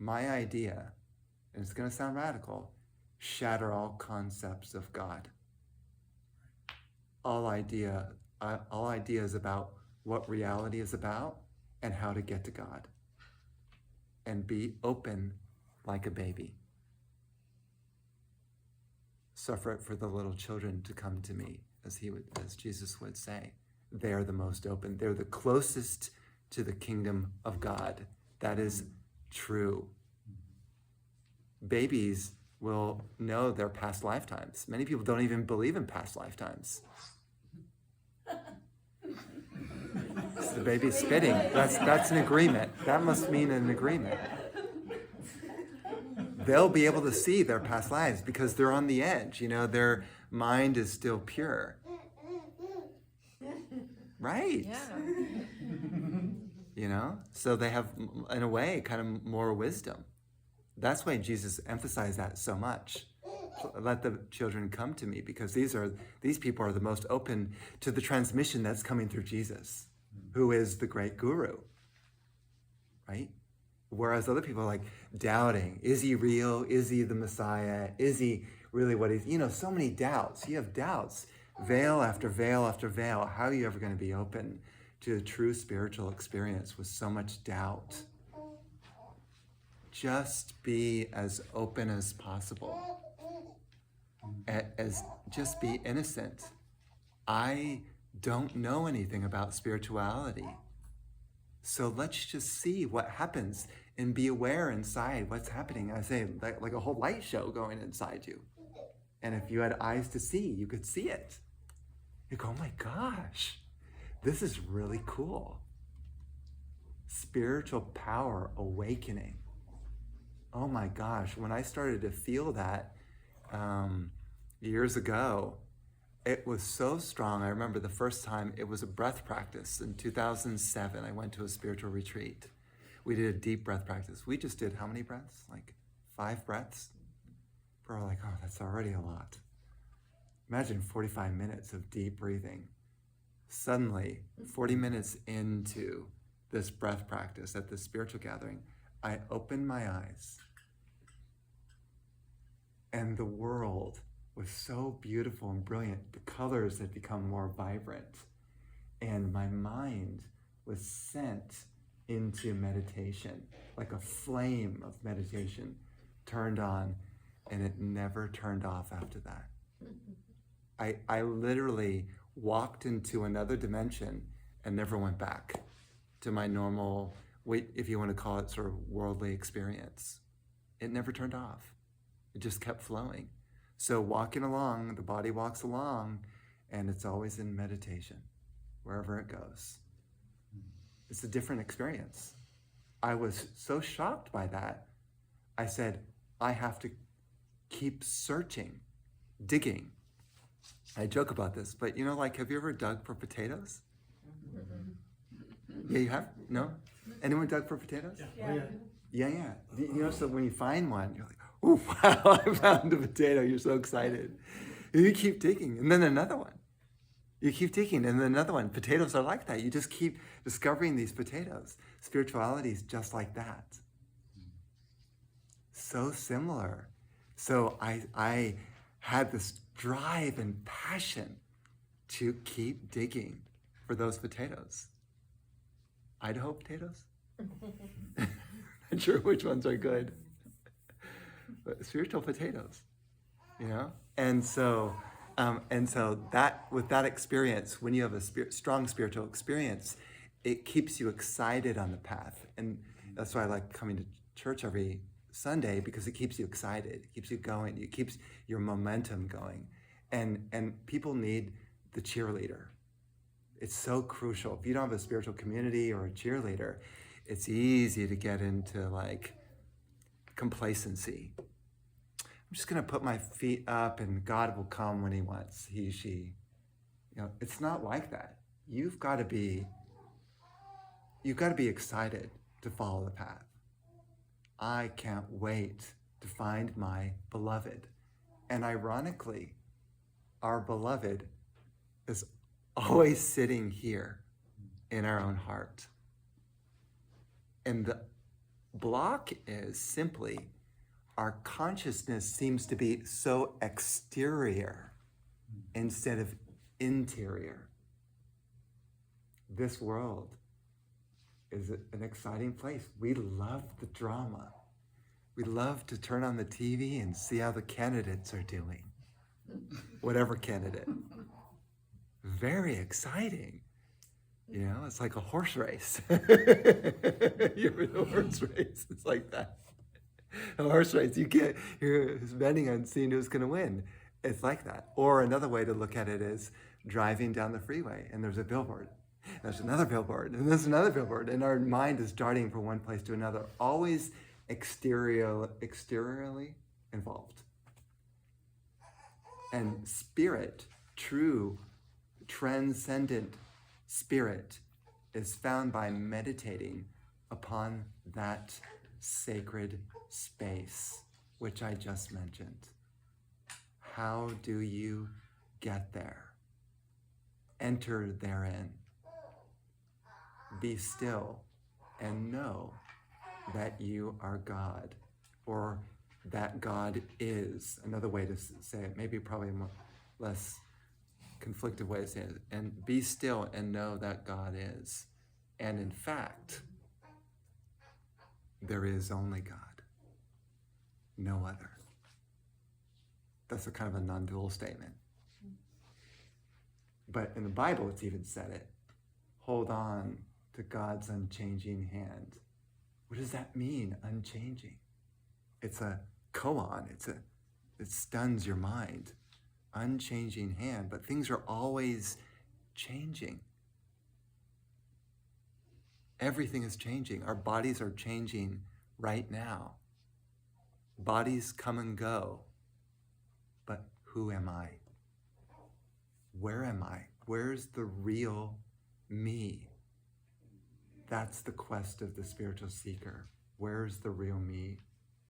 my idea, and it's going to sound radical, shatter all concepts of God. All ideas about what reality is about and how to get to God. And be open like a baby. Suffer it for the little children to come to me, as Jesus would say. They are the most open. They're the closest to the kingdom of God. That is true. Babies will know their past lifetimes. Many people don't even believe in past lifetimes. So the baby's spitting. That's an agreement. That must mean an agreement. They'll be able to see their past lives because they're on the edge. Their mind is still pure. Right. Yeah. So they have, in a way, kind of more wisdom. That's why Jesus emphasized that so much. Let the children come to me, because these people are the most open to the transmission that's coming through Jesus, who is the great guru, right? Whereas other people are like doubting, is he real? Is he the Messiah? Is he really what he's, so many doubts. You have doubts, veil after veil after veil. How are you ever going to be open to a true spiritual experience with so much doubt? Just be as open as possible. Just be innocent. I don't know anything about spirituality. So let's just see what happens and be aware inside what's happening. I say, like a whole light show going inside you. And if you had eyes to see, you could see it. You go, oh my gosh, this is really cool. Spiritual power awakening. Oh my gosh, when I started to feel that years ago, it was so strong. I remember the first time it was a breath practice. In 2007, I went to a spiritual retreat. We did a deep breath practice. We just did how many breaths? Like 5 breaths? We're like, oh, that's already a lot. Imagine 45 minutes of deep breathing. Suddenly, 40 minutes into this breath practice at this spiritual gathering, I opened my eyes, and the world was so beautiful and brilliant. The colors had become more vibrant, and my mind was sent into meditation, like a flame of meditation turned on, and it never turned off after that. I literally walked into another dimension and never went back to my normal, if you want to call it, sort of worldly experience. It never turned off. It just kept flowing. So walking along, the body walks along, and it's always in meditation, wherever it goes. It's a different experience. I was so shocked by that. I said, I have to keep searching, digging. I joke about this, but have you ever dug for potatoes? Yeah, you have? No? Anyone dug for potatoes? Yeah. So when you find one, you're like, oh, wow, I found a potato. You're so excited. And you keep digging, and then another one. You keep digging, and then another one. Potatoes are like that. You just keep discovering these potatoes. Spirituality is just like that. So similar. So I had this drive and passion to keep digging for those potatoes. Idaho potatoes? Not sure which ones are good. But spiritual potatoes, And so that, with that experience, when you have a strong spiritual experience, it keeps you excited on the path. And that's why I like coming to church every Sunday, because it keeps you excited, it keeps you going, it keeps your momentum going. And people need the cheerleader. It's so crucial. If you don't have a spiritual community or a cheerleader, it's easy to get into like complacency. I'm just going to put my feet up and God will come when he wants, he, she. It's not like that. You've got to be excited to follow the path. I can't wait to find my beloved. And ironically, our beloved is always sitting here in our own heart. And Block is simply our consciousness seems to be so exterior instead of interior. This world is an exciting place. We love the drama. We love to turn on the TV and see how the candidates are doing. Whatever candidate. Very exciting. You know, it's like a horse race. You're in a horse race. It's like that. A horse race, you're betting on seeing who's going to win. It's like that. Or another way to look at it is driving down the freeway and there's a billboard. There's another billboard and there's another billboard. And our mind is darting from one place to another, always exteriorly involved. And spirit, true, transcendent spirit, is found by meditating upon that sacred space, which I just mentioned. How do you get there? Enter therein. Be still and know that you are God, or that God is. Another way to say it, maybe probably a more, less conflicted way to say it. And be still and know that God is. And in fact, there is only God, no other. That's a kind of a non-dual statement. But in the Bible, it's even said it. Hold on to God's unchanging hand. What does that mean, unchanging? It's a koan. It stuns your mind. Unchanging hand, but things are always changing. Everything is changing. Our bodies are changing right now. Bodies come and go. But who am I? Where am I? Where's the real me? That's the quest of the spiritual seeker. Where's the real me?